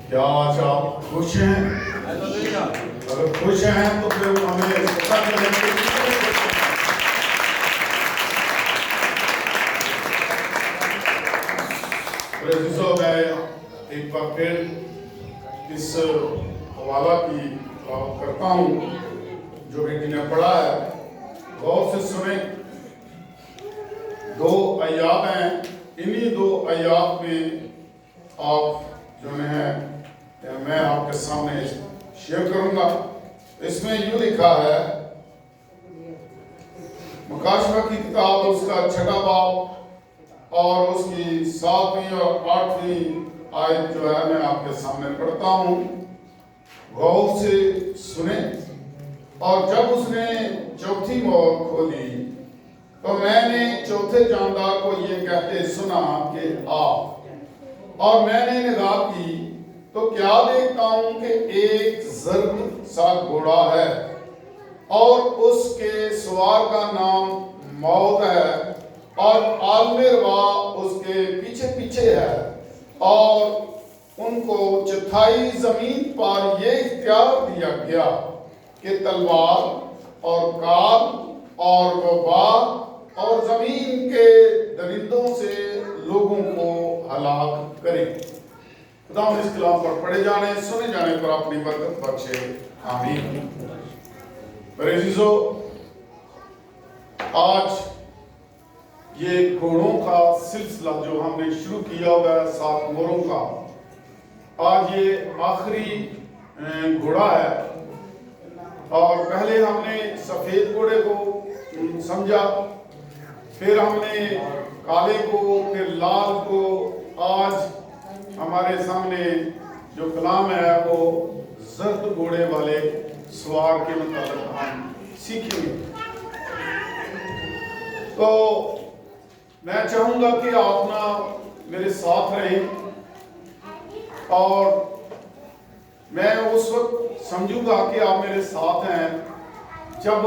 क्या आज आप खुश हैं? अगर खुश हैं तो फिर हमें पता चले मैं एक बार फिर इस हवाला की बात करता हूँ जो बेटी ने पढ़ा है, गौर से सुने। 2 आयात हैं, इन्हीं 2 आयात में आप जो है मैं आपके सामने शेयर करूंगा। इसमें यूं लिखा है, मुकाशवा की किताब उसका 6वां बाब और उसकी 7वीं और 8वीं आयत जो है मैं आपके सामने पढ़ता हूँ, गौर से सुने। और जब उसने चौथी मोहर खोली तो मैंने चौथे जानदार को ये कहते सुना कि आ, और मैंने निगाह की तो क्या देखता हूं कि एक जर्द सा घोड़ा है और उसके सवार का नाम मौत है और आलमिरवा उसके पीछे पीछे है, और उनको चौथाई जमीन पर यह इख्तियार दिया गया कि तलवार और काल और वबा और जमीन के दरिंदों से लोगों को हलाक करे। खुदा इस कलाम पर पढ़े जाने सुने जाने पर अपनी बरकत बख्शे, आमीन। मेरे अजीजों, आज ये घोड़ों का सिलसिला जो हमने शुरू किया हुआ है 7 मोहरों का, आज ये आखिरी घोड़ा है। और पहले हमने सफेद घोड़े को समझा, फिर हमने काले को, फिर लाल को। आज हमारे सामने जो कलाम है वो जर्द घोड़े वाले सवार के मतलब हम सीखेंगे। तो मैं चाहूंगा कि आप ना मेरे साथ रहें, और मैं उस वक्त समझूंगा कि आप मेरे साथ हैं जब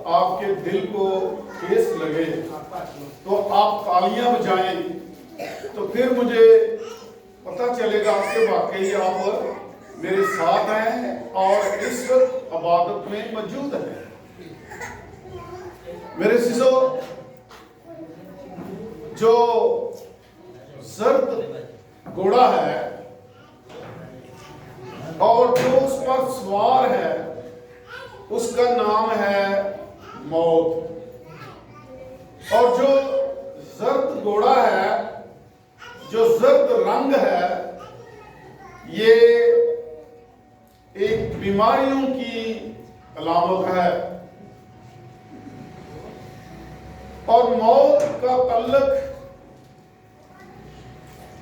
आपके दिल को ठेस लगे तो आप तालियां बजाएं, तो फिर मुझे पता चलेगा कि वाकई आप मेरे साथ हैं और इस वक्त इबादत में मौजूद हैं। मेरे सिसो, जो जर्द घोड़ा है और जो उस पर सवार है उसका नाम है मौत, और जो जर्द घोड़ा है, जो जर्द रंग है, ये एक बीमारियों की अलामत है। और मौत का तल्लुक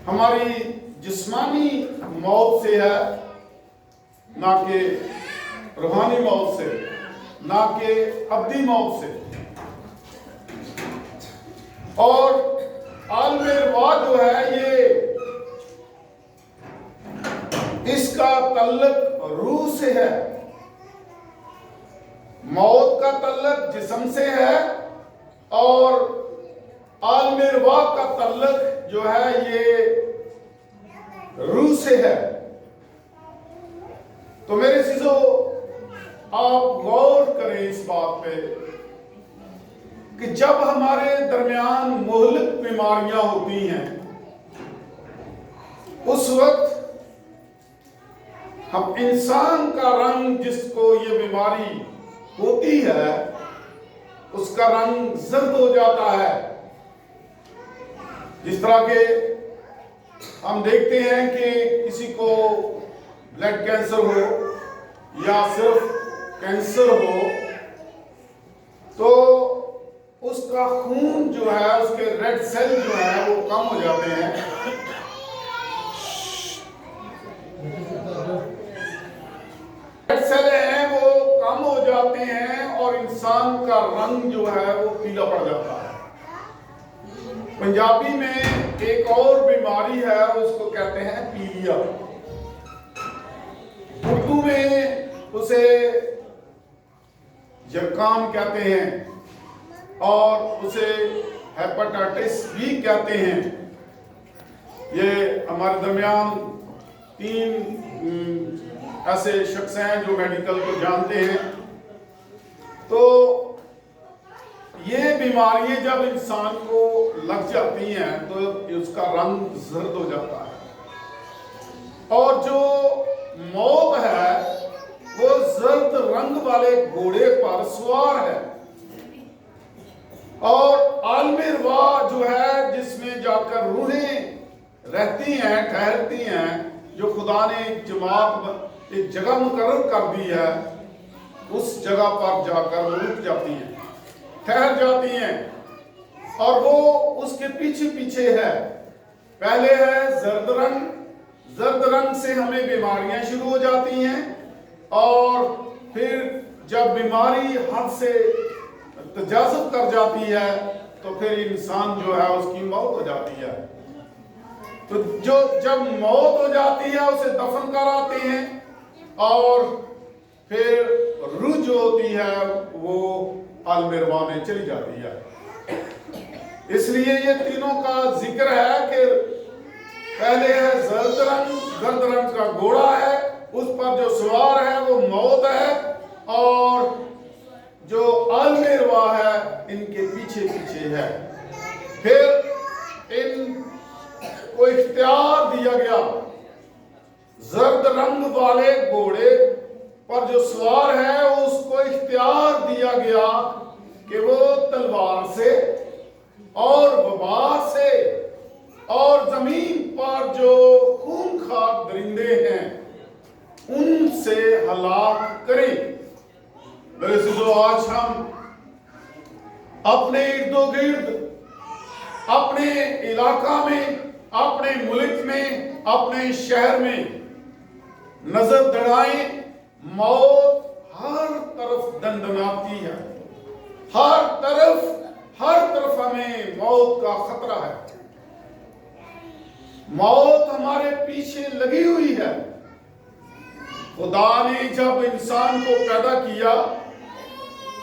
हमारी जिस्मानी मौत से है, ना कि रूहानी मौत से, ना कि अब्दी मौत से। और आलमिरवा जो है ये इसका तल्लुक रूह से है, मौत का तल्लुक जिस्म से है, और आलमिरवा का तल्लुक जो है ये रूह से है। तो मेरे चीजों, आप गौर करें इस बात पे कि जब हमारे दरमियान मुहलिक बीमारियां होती हैं, उस वक्त हम इंसान का रंग, जिसको ये बीमारी होती है, उसका रंग जर्द हो जाता है। जिस तरह के हम देखते हैं कि किसी को ब्लड कैंसर हो या सिर्फ कैंसर हो, तो उसका खून जो है, उसके रेड सेल जो है वो कम हो जाते हैं। रेड सेल हैं वो कम हो जाते हैं और इंसान का रंग जो है वो पीला पड़ जाता है। पंजाबी में एक और बीमारी है, उसको कहते हैं पीलिया। उर्दू में उसे जकाम कहते हैं और उसे हेपेटाइटिस भी कहते हैं। ये हमारे दरमियान 3 ऐसे शख्स हैं जो मेडिकल को जानते हैं। तो ये बीमारियां जब इंसान को लग जाती हैं तो उसका रंग जर्द हो जाता है, और जो मौत है वो जर्द रंग वाले घोड़े पर सवार है, और आलमे रवा जो है जिसमें जाकर रूहें रहती हैं, ठहरती हैं, जो खुदा ने एक जगह मुकर्रर कर दी है, उस जगह पर जाकर रुक जाती हैं, ठहर जाती हैं, और वो उसके पीछे पीछे है। पहले है जर्द रंग, जर्द रंग से हमें बीमारियां शुरू हो जाती हैं, और फिर जब बीमारी हद से तजाज़ुब कर जाती है तो फिर इंसान जो है उसकी मौत हो जाती है। तो जब मौत हो जाती है उसे दफन कराते हैं, और फिर रूह जो होती है वो आलमे रवा में चली जाती है। इसलिए ये तीनों का जिक्र है कि पहले है जर्द रंग का घोड़ा है, उस पर जो सवार है वो मौत है, और जो आलमे रवा है इनके पीछे पीछे है। फिर इनको इख्तियार दिया गया, जर्द रंग वाले घोड़े पर जो सवार है उसको इख्तियार दिया गया कि वो तलवार से और वबा से और जमीन पर जो खूंखार दरिंदे हैं उनसे हलाक करें। मेरे सिद्धो, आज हम अपने इर्दो गिर्द, अपने इलाका में, अपने मुल्क में, अपने शहर में नजर दौड़ाएं, मौत हर तरफ दंडनाती है, हर तरफ हमें मौत का खतरा है। मौत हमारे पीछे लगी हुई है। खुदा ने जब इंसान को पैदा किया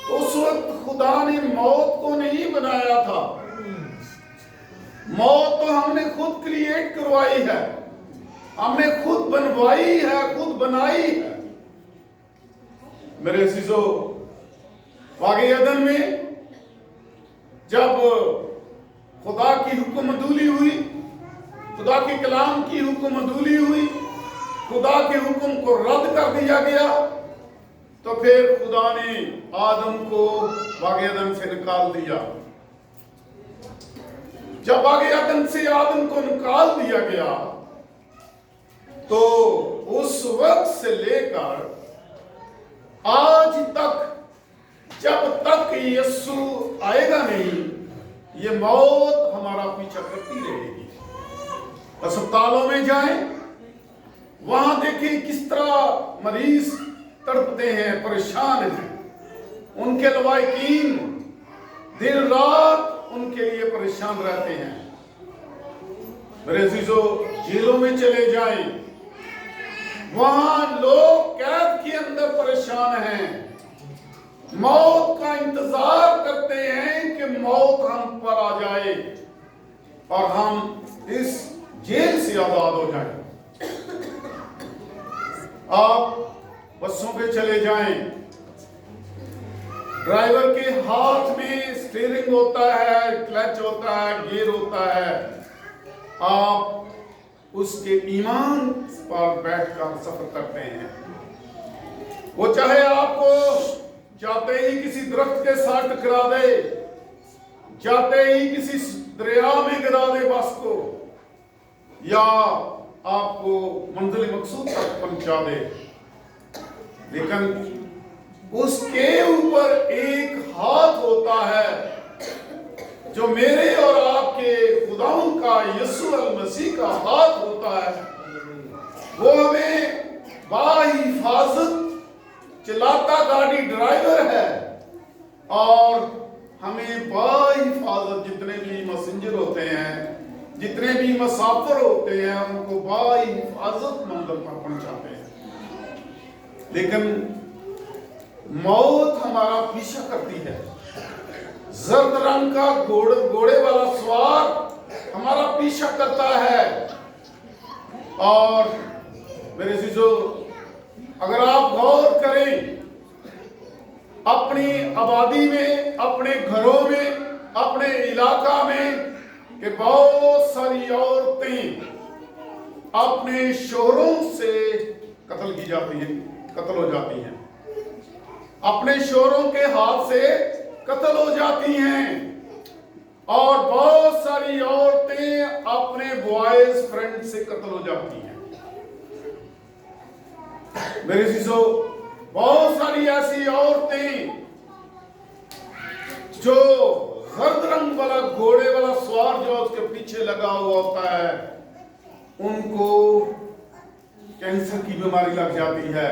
तो उस वक्त खुदा ने मौत को नहीं बनाया था, मौत तो हमने खुद क्रिएट करवाई है, हमने खुद बनवाई है, खुद बनाई है। मेरे अज़ीज़ो, वाक़ई अदन में जब खुदा की हुक्मदूली हुई, खुदा के कलाम की हुक्मदूली हुई, खुदा के हुक्म को रद्द कर दिया गया, तो फिर खुदा ने आदम को वाक़ई अदन से निकाल दिया। जब वाक़ई अदन से आदम को निकाल दिया गया तो उस वक्त से लेकर आज तक, जब तक यीशु आएगा नहीं, ये मौत हमारा पीछा करती रहेगी। अस्पतालों में जाएं, वहां देखें किस तरह मरीज तड़पते हैं, परेशान हैं, उनके लवाकिन दिन रात उनके लिए परेशान रहते हैं। मेरे अज़ीज़ो, जेलों में चले जाएं, वहां लोग कैद के अंदर परेशान हैं, मौत का इंतजार करते हैं कि मौत हम पर आ जाए और हम इस जेल से आजाद हो जाएं। आप बसों पे चले जाएं, ड्राइवर के हाथ में स्टीयरिंग होता है, क्लच होता है, गियर होता है, आप उसके ईमान पर बैठकर सफर करते हैं। वो चाहे आपको जाते ही किसी दरख्त के साथ टकरा दे, जाते ही किसी दरिया में गिरा दे बस को, या आपको मंजिल मकसूद तक पहुंचा दे, लेकिन उसके ऊपर एक हाथ होता है जो मेरे और आपके खुदावंद का, यीशु अल मसीह का हाथ होता है। वो हमें बाहिफाजत चलाता गाड़ी ड्राइवर है, और हमें बाहिफाजत जितने भी मैसेंजर होते हैं, जितने भी मुसाफिर होते हैं, उनको बाहिफाजत मंजिल पर पहुंचाते हैं। लेकिन मौत हमारा पीछा करती है। जर्द रंग का घोड़े वाला सवार हमारा पीछा करता है, और मेरे चीजों, अगर आप गौर करें अपनी आबादी में, अपने घरों में, अपने इलाका में, कि बहुत सारी औरतें अपने शोहरों से कत्ल की जाती हैं, कत्ल हो जाती हैं, अपने शोहरों के हाथ से कत्ल हो जाती हैं। और बहुत सारी औरतें अपने बॉयज फ्रेंड से कत्ल हो जाती हैं। मेरे चीजों, बहुत सारी ऐसी औरतें जो जर्द रंग वाला घोड़े वाला सवार जो उसके पीछे लगा हुआ होता है, उनको कैंसर की बीमारी लग जाती है,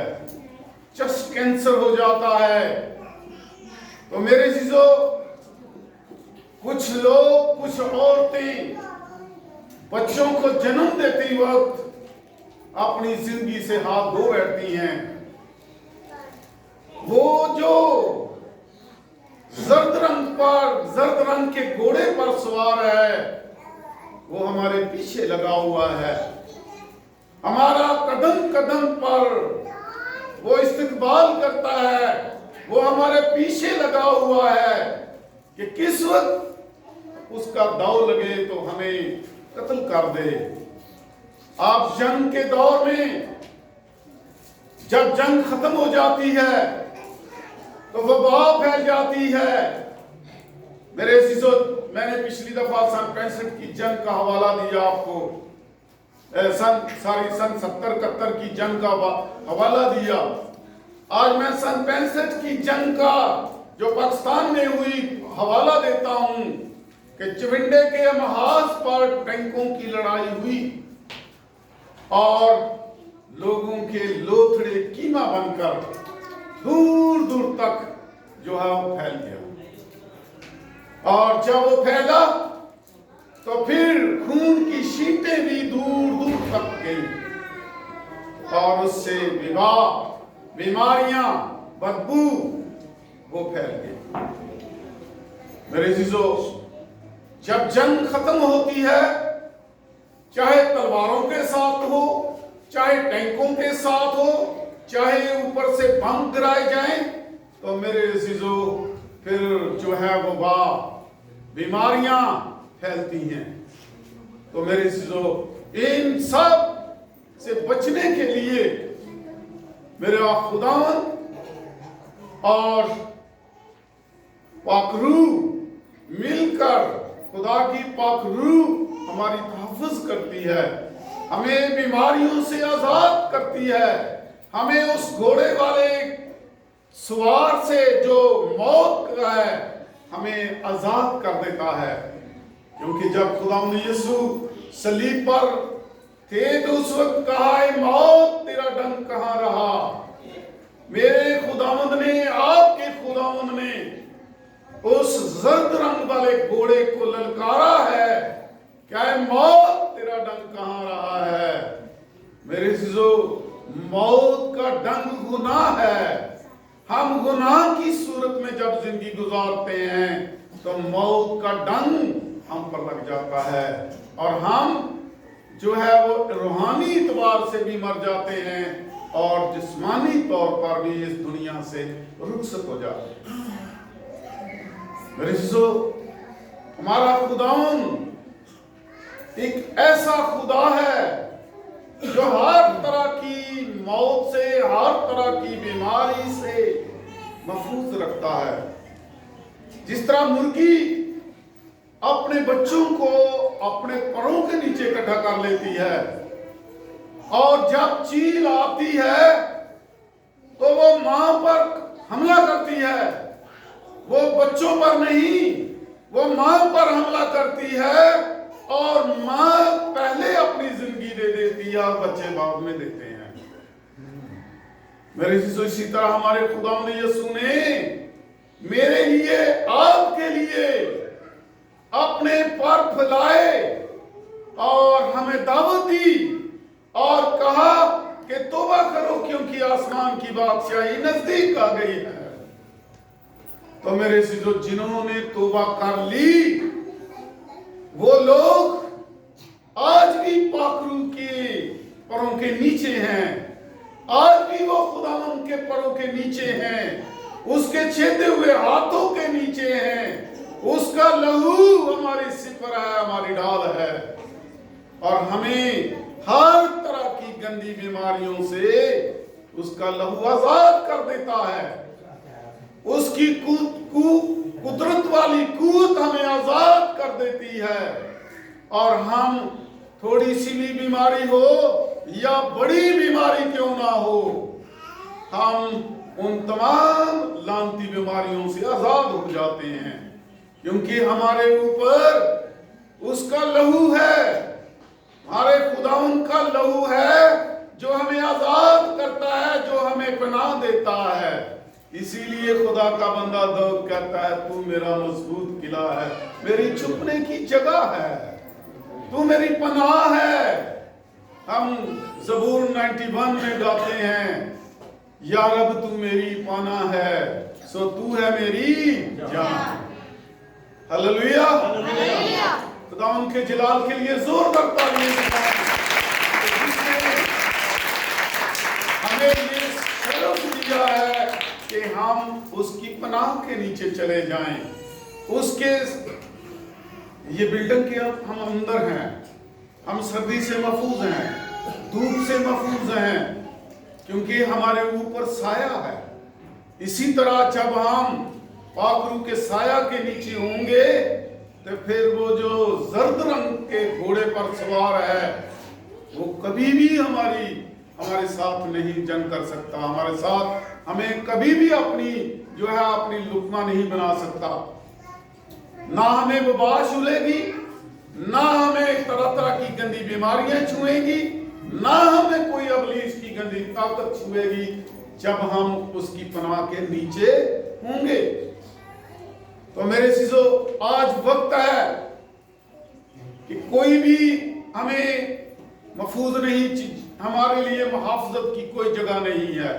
चेस्ट कैंसर हो जाता है। तो मेरे चीजों, कुछ लोग, कुछ औरतें बच्चों को जन्म देते वक्त अपनी जिंदगी से हाथ धो बैठती हैं। वो जो जर्द रंग के घोड़े पर सवार है, वो हमारे पीछे लगा हुआ है, हमारा कदम कदम पर वो इस्तकबाल करता है, वो हमारे पीछे लगा हुआ है कि किस वक्त उसका दाव लगे तो हमें कत्ल कर दे। आप जंग के दौर में, जब जंग खत्म हो जाती है तो वबा फैल जाती है। मेरे अजीजों, मैंने पिछली दफा सन 65 की जंग का हवाला दिया आपको, सन 70-71 की जंग का हवाला दिया। आज मैं सन 65 की जंग का जो पाकिस्तान में हुई हवाला देता हूं कि चविंडे के महाज पर टैंकों की लड़ाई हुई और लोगों के लोथड़े कीमा बनकर दूर दूर तक जो है वो फैल गया। और जब वो फैला तो फिर खून की शीटें भी दूर दूर तक गई और उससे विवाह, बीमारियां, बदबू वो फैल गई। मेरे अजीजों, जब जंग खत्म होती है, चाहे तलवारों के साथ हो, चाहे टैंकों के साथ हो, चाहे ऊपर से बम गिराए जाएं, तो मेरे अजीजों फिर जो है वो बीमारियां फैलती हैं। तो मेरे अजीजों, इन सब से बचने के लिए मेरे खुदावन और पाक रूह मिलकर, खुदा की पाक रूह हमारी तहफ़्फ़ुज़ करती है, हमें बीमारियों से आजाद करती है, हमें उस घोड़े वाले सवार से जो मौत का है हमें आजाद कर देता है। क्योंकि जब खुदावंद यीशु सलीब पर थे तो उस वक्त कहा, मौत तेरा डंक कहां रहा। मेरे खुदावंद ने, आपके खुदावंद ने उस जर्द रंग वाले घोड़े को ललकारा है, क्या है, मौत तेरा डंक कहां रहा है। मेरे अजीजों, मौत का डंक गुनाह है। हम गुनाह की सूरत में जब जिंदगी गुजारते हैं तो मौत का डंक हम पर लग जाता है और हम जो है वो रूहानी इतबार से भी मर जाते हैं और जिस्मानी तौर पर भी इस दुनिया से रुखसत हो जाते हैं। मेरे अजीजों, हमारा खुदावन एक ऐसा खुदा है जो हर तरह की मौत से, हर तरह की बीमारी से महफूज रखता है। जिस तरह मुर्गी अपने बच्चों को अपने परों के नीचे इकट्ठा कर लेती है और जब चील आती है तो वो मां पर हमला करती है, वो बच्चों पर नहीं, वो मां पर हमला करती है और मां पहले अपनी जिंदगी दे देती है और बच्चे बाद में देते हैं। मेरे अजीजों, इसी तरह हमारे खुदावंद यीशु ने मेरे लिए, आपके लिए अपने पर फैलाए और हमें दावत दी और कहा कि तौबा करो क्योंकि आसमान की बादशाही नजदीक आ गई है। तो मेरे अजीजों, जिन्होंने तौबा कर ली वो लोग आज भी पाक रूह की परों के नीचे हैं, आज भी वो खुदावंद के परों के नीचे हैं, उसके छेदे हुए हाथों के नीचे हैं, उसका लहू हमारे सिर पर है, हमारी ढाल है, और हमें हर तरह की गंदी बीमारियों से उसका लहू आजाद कर देता है। उसकी कुदरत वाली कूत हमें आजाद कर देती है, और हम थोड़ी सी भी बीमारी हो या बड़ी बीमारी क्यों ना हो, हम उन तमाम लानती बीमारियों से आजाद हो जाते हैं, क्योंकि हमारे ऊपर उसका लहू है, हमारे खुदावंद का लहू है जो हमें आजाद करता है, जो हमें पनाह देता है। इसीलिए खुदा का बंदा दाऊद कहता है, तू मेरा मजबूत किला है, मेरी छुपने की जगह है, तू मेरी पनाह है। हम ज़बूर 91 में गाते हैं, या रब तू मेरी पनाह है, सो तू है मेरी जान। हालेलुया, खुदा उनके जलाल के लिए जोरदार तालियां। हमें ये शर्फ दिया है कि हम उसकी पनाह के नीचे चले जाएं, उसके ये बिल्डिंग के हम अंदर हैं, हम सर्दी से महफूज हैं, धूप से महफूज हैं, क्योंकि हमारे ऊपर साया है। इसी तरह जब हम पाक रूह के साया के नीचे होंगे तो फिर वो जो जर्द रंग के घोड़े पर सवार है वो कभी भी हमारे साथ नहीं जंग कर सकता, हमारे साथ हमें कभी भी अपनी लुकमा नहीं बना सकता। ना हमें वबा छूलेगी, ना हमें तरह तरह की गंदी बीमारियां छुएंगी, ना हमें कोई अबलीस की गंदी ताकत छुएगी जब हम उसकी पनाह के नीचे होंगे। तो मेरे चीजों, आज वक्त है कि कोई भी हमें महफूज नहीं, हमारे लिए मुहाफ़ज़त की कोई जगह नहीं है।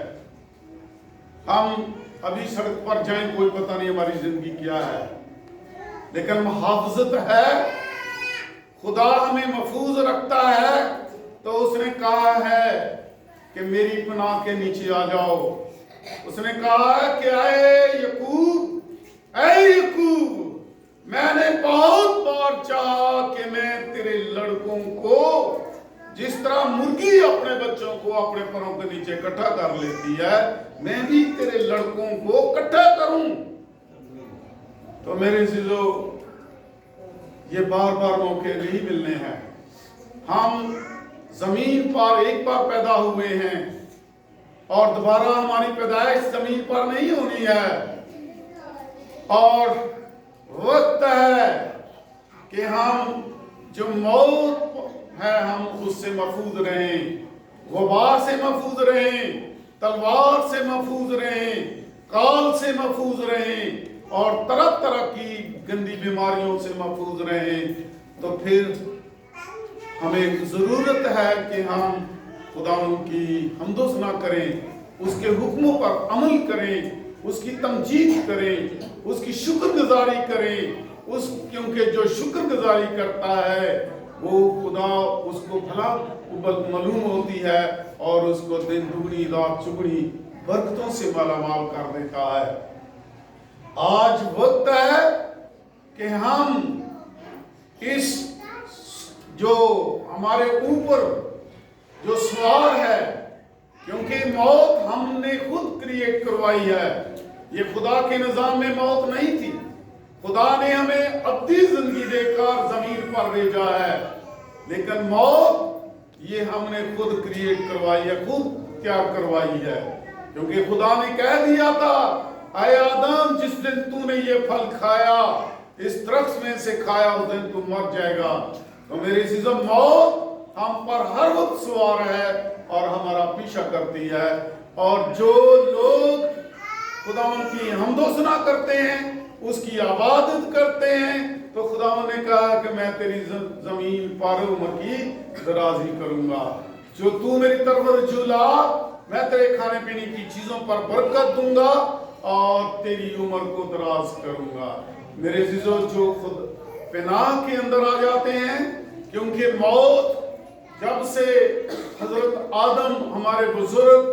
हम अभी सड़क पर जाएं, कोई पता नहीं हमारी जिंदगी क्या है, लेकिन मुहाफ़ज़त है। खुदा हमें महफूज रखता है, तो उसने कहा है कि मेरी पनाह के नीचे आ जाओ। उसने कहा है कि ऐ याकूब, मैंने बहुत बार चाहा कि मैं तेरे लड़कों को, जिस तरह मुर्गी अपने बच्चों को अपने परों के नीचे इकट्ठा कर लेती है, मैं भी तेरे लड़कों को इकट्ठा करूं। तो मेरे चीजों, ये बार बार मौके नहीं मिलने हैं। हम जमीन पर एक बार पैदा हुए हैं और दोबारा हमारी पैदाइश जमीन पर नहीं होनी है, और वक्त है कि हम जो मौत है हम उससे महफूज रहें, वबा से महफूज रहें, तलवार से महफूज रहें, काल से महफूज रहें, और तरह तरह की गंदी बीमारियों से महफूज रहें। तो फिर हमें जरूरत है कि हम खुदावंद की हमदो सना करें, उसके हुक्मों पर अमल करें, उसकी तमजीद करें, उसकी शुक्रगुजारी करें, क्योंकि जो शुक्रगुजारी करता है वो खुदा उसको भला मालूम होती है और उसको दिन दुगनी रात चुगनी बरकतों से मालामाल कर देता है। आज वक्त है कि हम इस जो हमारे ऊपर जो सवार है, क्योंकि मौत हमने खुद क्रिएट करवाई है, ये खुदा के निजाम में मौत नहीं थी। खुदा ने हमें अब्दी जिंदगी देकर जमीन पर भेजा है, लेकिन मौत ये हमने खुद क्रिएट करवाई है, खुद तैयार करवाई है, क्योंकि खुदा ने कह दिया था, ऐ आदम, जिस दिन तूने ये फल खाया, इस दरख्त में से खाया, उस दिन तू मर जाएगा। तो मेरे चीजों, मौत हम पर हर वक्त सवार है और हमारा पीछा करती है। और जो लोग खुदावंद की हमदोसना करते हैं, उसकी इबादत करते हैं, तो खुदावंद ने कहा कि मैं तेरी जमीन पर उम्र की दराजी करूंगा। जो तू मेरी तरफ रजू ला, मैं तेरे खाने पीने की चीजों पर बरकत दूंगा और तेरी उम्र को दराज करूंगा। मेरे चीजों, जो खुद पनाह के अंदर आ जाते हैं, क्योंकि मौत जब से हजरत आदम हमारे बुजुर्ग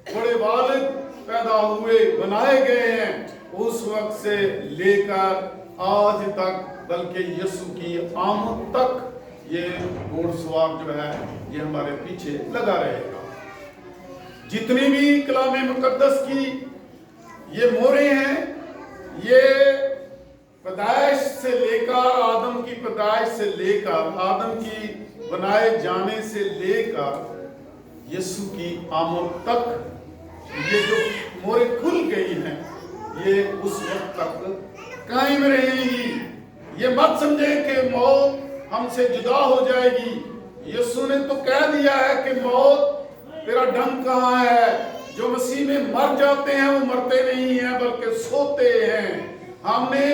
बड़े वालिद पैदा हुए बनाए गए हैं, उस वक्त से लेकर आज तक, बल्कि यीशु की आमद तक ये घोड़सवार जो है ये हमारे पीछे लगा रहेगा। जितनी भी कलाम मुकद्दस की ये मोहरें हैं, ये पैदाइश से लेकर, आदम की पैदाइश से लेकर, आदम की बनाए जाने से लेकर यीशु की आमद तक ये जो मोहरें खुल गई हैं, ये उस वक्त तक कायम रहेंगी। ये मत समझे कि मौत हमसे जुदा हो जाएगी। यीशु ने तो कह दिया है कि मौत तेरा ढंग कहाँ है। जो मसीह में मर जाते हैं वो मरते नहीं हैं बल्कि सोते हैं। हमने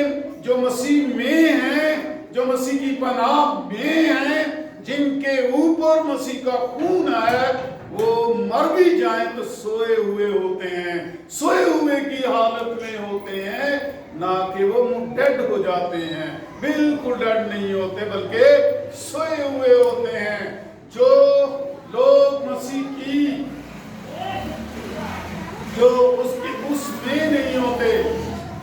जो मसीह में हैं, जो मसीह की पनाह में हैं, जिनके ऊपर मसीह का खून है, वो मर भी जाएं तो सोए हुए होते हैं, सोए हुए की हालत में होते हैं, ना कि वो डेड हो जाते हैं। बिल्कुल डेड नहीं होते बल्कि सोए हुए होते हैं। जो लोग मसीह की जो उसमें नहीं होते,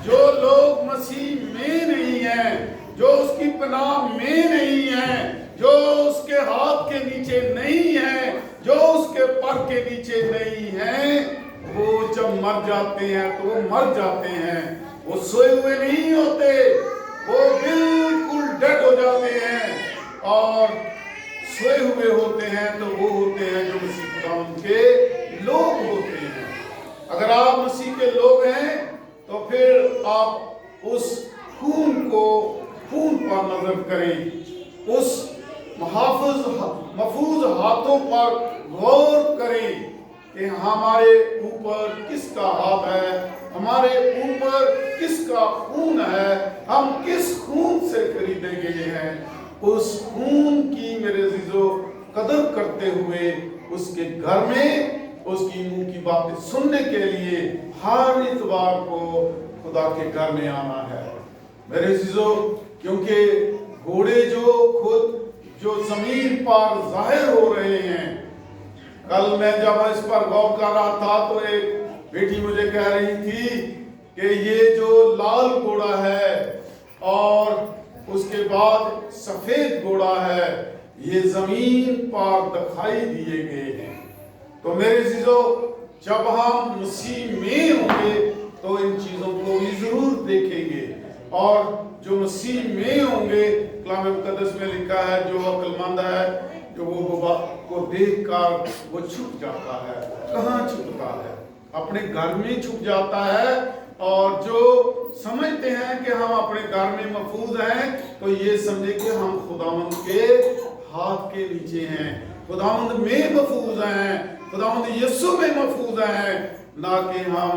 जो लोग मसीह में नहीं हैं, जो उसकी पनाह में नहीं हैं, जो उसके हाथ के नीचे नहीं हैं, जो उसके पर के नीचे नहीं हैं, वो जब मर जाते हैं तो वो मर जाते हैं। वो सोए हुए नहीं होते, वो बिल्कुल डेड हो जाते हैं। और सोए हुए होते हैं तो वो होते हैं जो मसीह खुदा के लोग होते हैं। अगर आप मसीह के लोग हैं तो फिर आप उस खून पर नजर करें, उस महफूज हाथों पर गौर करें कि हमारे ऊपर किसका हाथ है, हमारे ऊपर किसका खून है, हम किस खून से खरीदे गए हैं। उस खून की मेरे अजीजों कदर करते हुए उसके घर में उसकी मुंह की बातें सुनने के लिए हर इतवार को खुदा के घर में आना है मेरे अजीजों। क्योंकि घोड़े जो जमीन पर जाहिर हो रहे हैं। कल मैं जब इस पर गौर कर रहा था तो एक बेटी मुझे कह रही थी कि ये जो लाल घोड़ा है और उसके बाद सफेद घोड़ा है, ये जमीन पर दिखाई दिए गए हैं। तो मेरे अजीजों, जब हम मसीह में होंगे तो इन चीजों को भी जरूर देखेंगे। और जो मसीह में होंगे, कलाम मुकद्दस में लिखा है, जो अक्लमंद है जो वो को देखकर वो छुप जाता है। कहाँ छुपता है? अपने घर में छुप जाता है। और जो समझते हैं कि हम अपने घर में महफूज हैं, तो ये समझे कि हम खुदावंद के हाथ के नीचे हैं, खुदावंद में महफूज हैं, खुदावंद यीशु में महफूज हैं, ना कि हम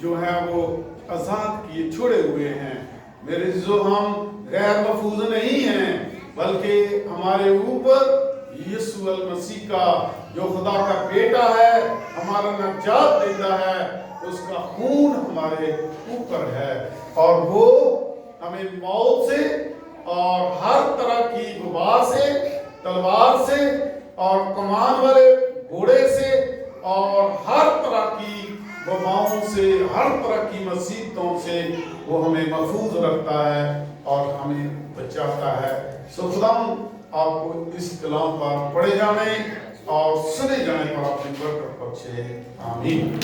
जो है वो आजाद किए छोड़े हुए हैं। मेरे जो हम गैर महफूज नहीं हैं, बल्कि हमारे ऊपर यीशु अल मसीह का जो खुदा का बेटा है, हमारा नजात देता है, उसका खून हमारे ऊपर है। और वो हमें मौत से और हर तरह की गुबार से, तलवार से और कमान वाले घोड़े से और हर तरह की वबाओं से, हर तरह की मुसीबतों से वो हमें महफूज रखता है और हमें बचाता है। सो खुदा आपको इस कलाम पर पढ़े जाने और सुने जाने पर अपनी बरकत बख्शे। आमीन।